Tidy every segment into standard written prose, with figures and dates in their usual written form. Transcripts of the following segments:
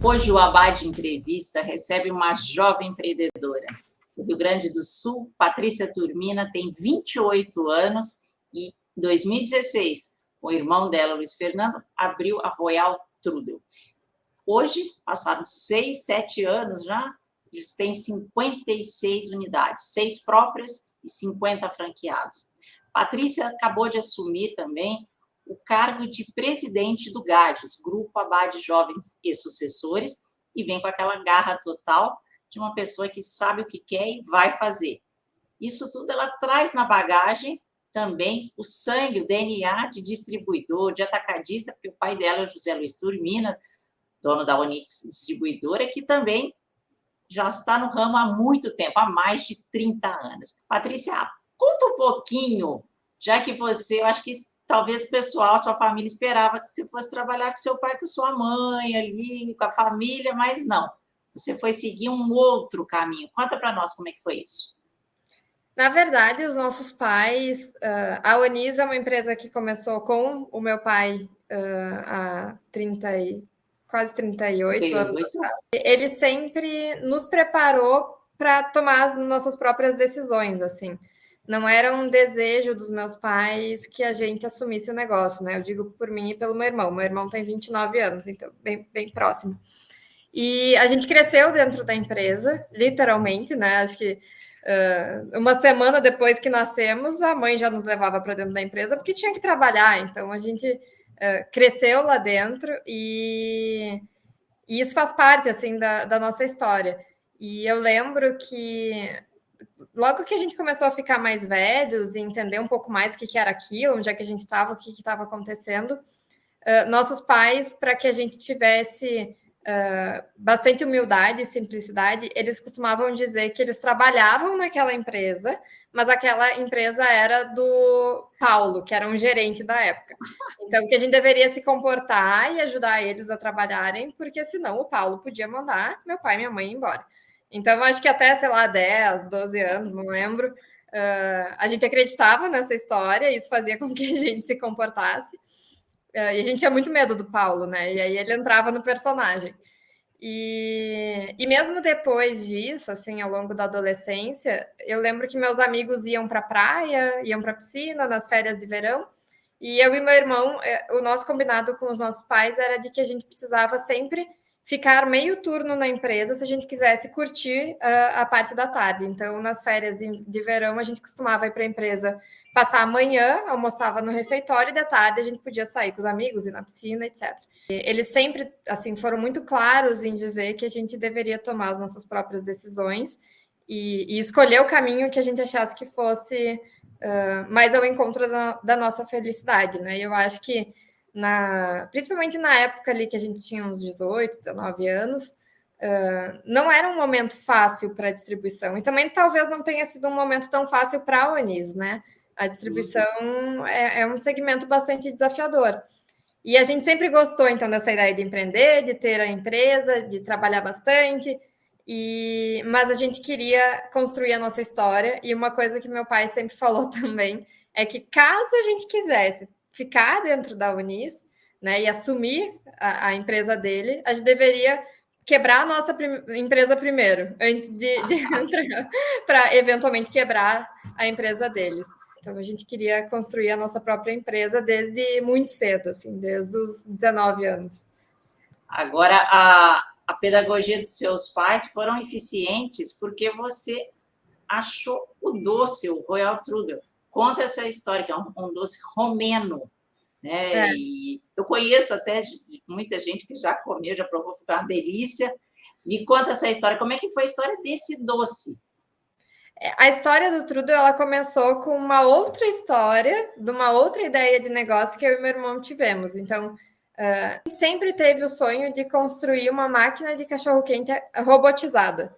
Hoje o Abade Entrevista recebe uma jovem empreendedora do Rio Grande do Sul. Patrícia Turmina tem 28 anos e, em 2016, o irmão dela, Luiz Fernando, abriu a Royal Trudel. Hoje, passaram 6, 7 anos já, eles têm 56 unidades, 6 próprias e 50 franqueados. Patrícia acabou de assumir também o cargo de presidente do GADES, Grupo Abade Jovens e Sucessores, e vem com aquela garra total de uma pessoa que sabe o que quer e vai fazer. Isso tudo ela traz na bagagem também o sangue, o DNA de distribuidor, de atacadista, porque o pai dela é o José Luiz Turmina, dono da Onix Distribuidora, que também já está no ramo há muito tempo, há mais de 30 anos. Patrícia, conta um pouquinho, já que você, eu acho que talvez o pessoal, a sua família esperava que você fosse trabalhar com seu pai, com sua mãe ali, com a família, mas não. Você foi seguir um outro caminho. Conta para nós como é que foi isso. Na verdade, os nossos pais... a Onis é uma empresa que começou com o meu pai há quase 38 anos atrás. Ele sempre nos preparou para tomar as nossas próprias decisões, assim. Não era um desejo dos meus pais que a gente assumisse o negócio, né? Eu digo por mim e pelo meu irmão. Meu irmão tem 29 anos, então bem próximo. E a gente cresceu dentro da empresa, literalmente, né? Acho que uma semana depois que nascemos, a mãe já nos levava para dentro da empresa porque tinha que trabalhar. Então, a gente cresceu lá dentro e isso faz parte, assim, da nossa história. E eu lembro que logo que a gente começou a ficar mais velhos e entender um pouco mais o que era aquilo, onde é que a gente estava, o que estava acontecendo, nossos pais, para que a gente tivesse bastante humildade e simplicidade, eles costumavam dizer que eles trabalhavam naquela empresa, mas aquela empresa era do Paulo, que era um gerente da época. Então, que a gente deveria se comportar e ajudar eles a trabalharem, porque senão o Paulo podia mandar meu pai e minha mãe embora. Então, acho que até, sei lá, 10, 12 anos, não lembro, a gente acreditava nessa história, e isso fazia com que a gente se comportasse. E a gente tinha muito medo do Paulo, né? E aí ele entrava no personagem. E mesmo depois disso, assim, ao longo da adolescência, eu lembro que meus amigos iam para a praia, iam para a piscina nas férias de verão, e eu e meu irmão, o nosso combinado com os nossos pais era de que a gente precisava sempre ficar meio turno na empresa se a gente quisesse curtir a parte da tarde. Então, nas férias de verão, a gente costumava ir para a empresa passar a manhã, almoçava no refeitório, e de tarde a gente podia sair com os amigos, ir na piscina, etc. Eles sempre, assim, foram muito claros em dizer que a gente deveria tomar as nossas próprias decisões e escolher o caminho que a gente achasse que fosse mais ao encontro da nossa felicidade, né? E eu acho que principalmente na época ali que a gente tinha uns 18, 19 anos, não era um momento fácil para a distribuição. E também talvez não tenha sido um momento tão fácil para a Onis, né? A distribuição é um segmento bastante desafiador. E a gente sempre gostou, então, dessa ideia de empreender, de ter a empresa, de trabalhar bastante, mas a gente queria construir a nossa história. E uma coisa que meu pai sempre falou também é que caso a gente quisesse ficar dentro da Onis, né, e assumir a empresa dele, a gente deveria quebrar a nossa empresa primeiro, antes de entrar, para eventualmente quebrar a empresa deles. Então, a gente queria construir a nossa própria empresa desde muito cedo, assim, desde os 19 anos. Agora, a pedagogia dos seus pais foram eficientes porque você achou o doce, o Royal Trudel. Conta essa história, que é um doce romeno, né? E eu conheço até muita gente que já comeu, já provou, ficou uma delícia. Me conta essa história, como é que foi a história desse doce? A história do Trudel, ela começou com uma outra história, de uma outra ideia de negócio que eu e meu irmão tivemos. Então, a gente sempre teve o sonho de construir uma máquina de cachorro-quente robotizada.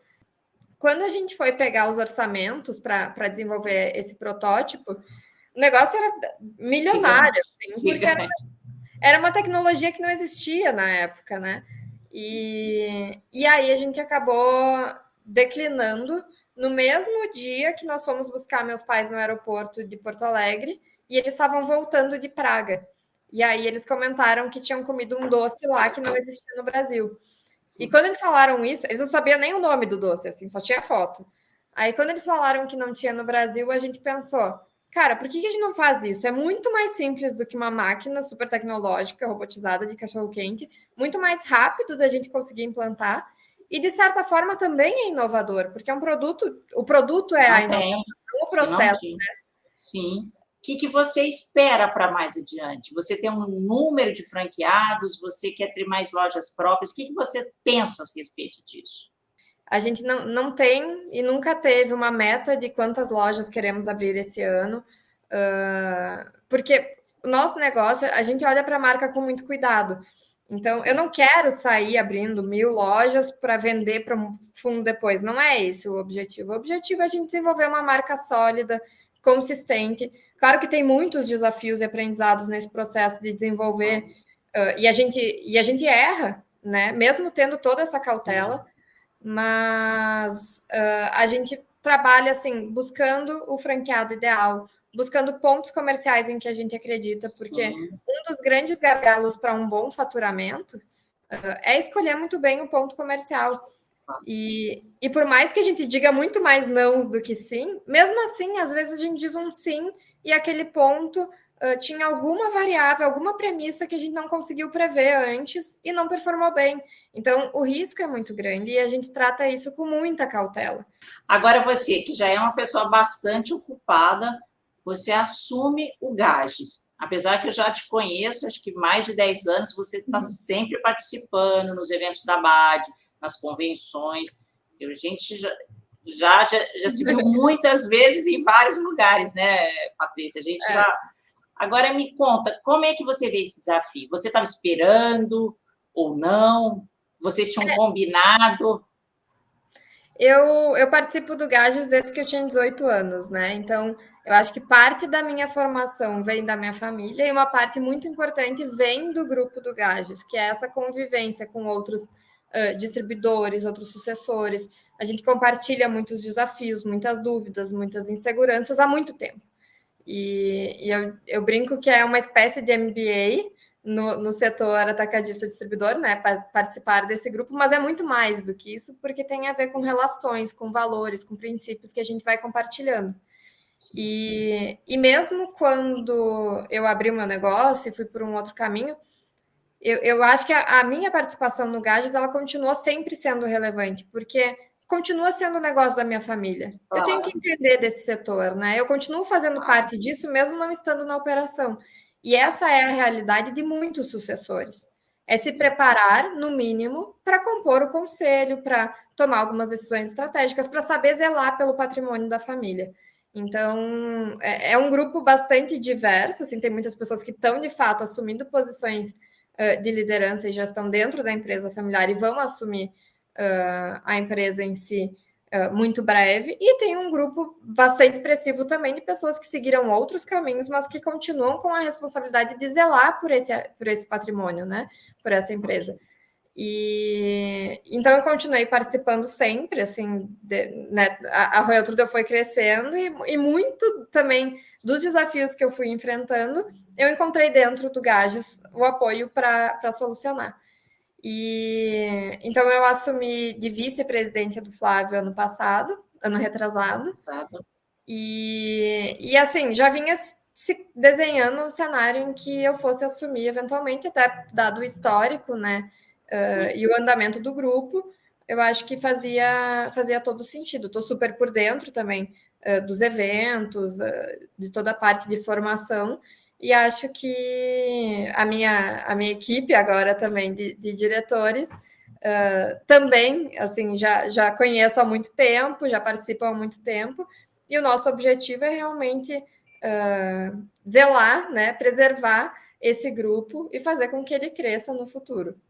Quando a gente foi pegar os orçamentos para desenvolver esse protótipo, o negócio era milionário, assim, porque era uma tecnologia que não existia na época, né? E aí a gente acabou declinando no mesmo dia que nós fomos buscar meus pais no aeroporto de Porto Alegre, e eles estavam voltando de Praga. E aí eles comentaram que tinham comido um doce lá que não existia no Brasil. E quando eles falaram isso, eles não sabiam nem o nome do doce, assim, só tinha foto. Aí, quando eles falaram que não tinha no Brasil, a gente pensou, cara, por que a gente não faz isso? É muito mais simples do que uma máquina super tecnológica, robotizada de cachorro-quente, muito mais rápido da gente conseguir implantar, e de certa forma também é inovador, porque é um produto, o produto é a inovação, não o processo, né? Sim. O que você espera para mais adiante? Você tem um número de franqueados? Você quer ter mais lojas próprias? O que você pensa a respeito disso? A gente não tem e nunca teve uma meta de quantas lojas queremos abrir esse ano, porque o nosso negócio, a gente olha para a marca com muito cuidado. Então, eu não quero sair abrindo 1000 lojas para vender para um fundo depois. Não é esse o objetivo. O objetivo é a gente desenvolver uma marca sólida, consistente. Claro que tem muitos desafios e aprendizados nesse processo de desenvolver, e a gente erra, né? Mesmo tendo toda essa cautela, mas a gente trabalha assim, buscando o franqueado ideal, buscando pontos comerciais em que a gente acredita, porque um dos grandes gargalos para um bom faturamento é escolher muito bem o ponto comercial. E por mais que a gente diga muito mais nãos do que sim, mesmo assim, às vezes a gente diz um sim e aquele ponto tinha alguma variável, alguma premissa que a gente não conseguiu prever antes e não performou bem. Então, o risco é muito grande e a gente trata isso com muita cautela. Agora, você, que já é uma pessoa bastante ocupada, você assume o Gages. Apesar que eu já te conheço, acho que mais de 10 anos, você está sempre participando nos eventos da BAD, nas convenções. A gente já se viu muitas vezes em vários lugares, né, Patrícia? A gente já... Agora, me conta, como é que você vê esse desafio? Você estava esperando ou não? Vocês tinham combinado? Eu participo do Gages desde que eu tinha 18 anos, né? Então, eu acho que parte da minha formação vem da minha família e uma parte muito importante vem do grupo do Gages, que é essa convivência com outros distribuidores, outros sucessores. A gente compartilha muitos desafios, muitas dúvidas, muitas inseguranças há muito tempo. E eu brinco que é uma espécie de MBA no setor atacadista distribuidor, né, para participar desse grupo, mas é muito mais do que isso, porque tem a ver com relações, com valores, com princípios que a gente vai compartilhando. E mesmo quando eu abri o meu negócio e fui por um outro caminho, eu acho que a minha participação no Gages, ela continua sempre sendo relevante, porque continua sendo o negócio da minha família. Eu tenho que entender desse setor, né? Eu continuo fazendo parte disso, mesmo não estando na operação. E essa é a realidade de muitos sucessores. É se preparar, no mínimo, para compor o conselho, para tomar algumas decisões estratégicas, para saber zelar pelo patrimônio da família. Então, é um grupo bastante diverso, assim, tem muitas pessoas que estão, de fato, assumindo posições de liderança e gestão dentro da empresa familiar e vão assumir a empresa em si muito breve, e tem um grupo bastante expressivo também de pessoas que seguiram outros caminhos, mas que continuam com a responsabilidade de zelar por esse patrimônio, né? Por essa empresa. E então eu continuei participando sempre, assim, né, a Royal Trudel foi crescendo e muito também dos desafios que eu fui enfrentando, eu encontrei dentro do Gages o apoio para solucionar. E então eu assumi de vice-presidente do Flávio ano retrasado. E assim, já vinha se desenhando um cenário em que eu fosse assumir eventualmente, até dado o histórico, né? E o andamento do grupo, eu acho que fazia todo sentido. Estou super por dentro também dos eventos, de toda a parte de formação, e acho que a minha equipe agora também de diretores também, assim, já conheço há muito tempo, já participam há muito tempo, e o nosso objetivo é realmente zelar, né, preservar esse grupo e fazer com que ele cresça no futuro.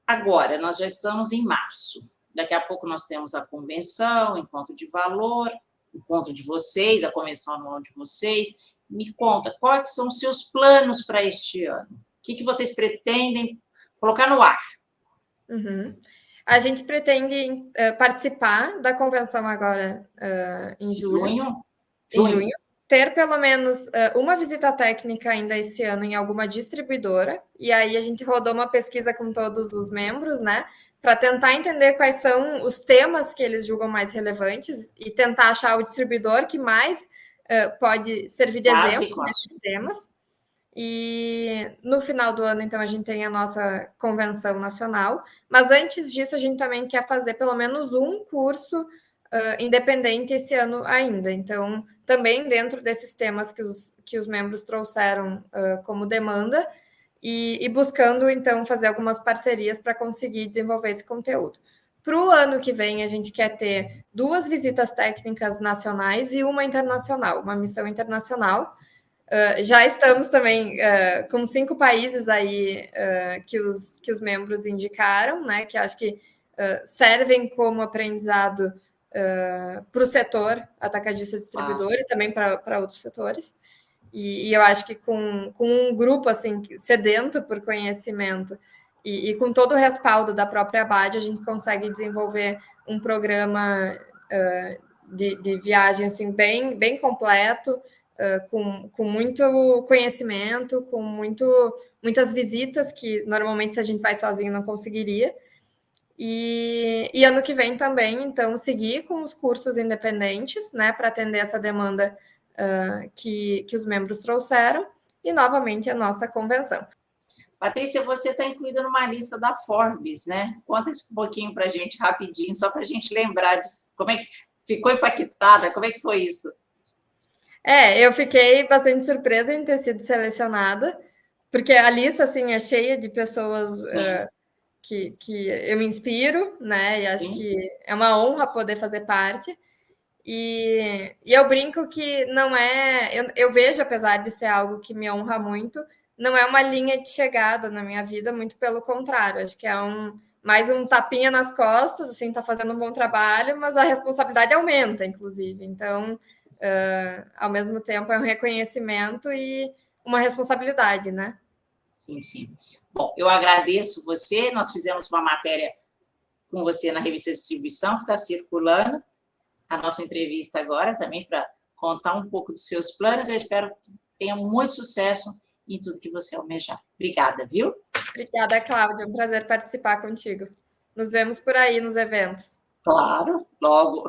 Agora, nós já estamos em março. Daqui a pouco nós temos a convenção, encontro de valor, encontro de vocês, a convenção anual de vocês. Me conta, quais são os seus planos para este ano? O que vocês pretendem colocar no ar? A gente pretende participar da convenção agora em julho. Junho? Em junho. ter pelo menos uma visita técnica ainda esse ano em alguma distribuidora, e aí a gente rodou uma pesquisa com todos os membros, né, para tentar entender quais são os temas que eles julgam mais relevantes e tentar achar o distribuidor que mais pode servir de exemplo nesses temas. E no final do ano, então, a gente tem a nossa convenção nacional, mas antes disso a gente também quer fazer pelo menos um curso independente esse ano ainda. Então, também dentro desses temas que os membros trouxeram como demanda, e buscando, então, fazer algumas parcerias para conseguir desenvolver esse conteúdo. Para o ano que vem, a gente quer ter 2 visitas técnicas nacionais e uma internacional, uma missão internacional. Já estamos também com 5 países aí que os membros indicaram, né, que acho que servem como aprendizado para o setor atacadista distribuidor e também para outros setores. E eu acho que com um grupo assim sedento por conhecimento e com todo o respaldo da própria ABAD, a gente consegue desenvolver um programa de viagem assim, bem completo, com muito conhecimento, com muitas visitas que normalmente se a gente vai sozinho não conseguiria. E ano que vem também, então, seguir com os cursos independentes, né, para atender essa demanda que os membros trouxeram, e novamente a nossa convenção. Patrícia, você está incluída numa lista da Forbes, né? Conta isso um pouquinho para a gente, rapidinho, só para a gente lembrar de como é que ficou impactada, como é que foi isso? Eu fiquei bastante surpresa em ter sido selecionada, porque a lista, assim, é cheia de pessoas que eu me inspiro, né? E acho que é uma honra poder fazer parte. E eu brinco que não é... Eu vejo, apesar de ser algo que me honra muito, não é uma linha de chegada na minha vida, muito pelo contrário. Acho que é mais um tapinha nas costas, assim, tá fazendo um bom trabalho, mas a responsabilidade aumenta, inclusive. Então, ao mesmo tempo, é um reconhecimento e uma responsabilidade, né? Sim, sim. Bom, eu agradeço você, nós fizemos uma matéria com você na revista Distribuição, que está circulando, a nossa entrevista agora também para contar um pouco dos seus planos. Eu espero que tenha muito sucesso em tudo que você almejar. Obrigada, viu? Obrigada, Cláudia. É um prazer participar contigo. Nos vemos por aí nos eventos. Claro, logo.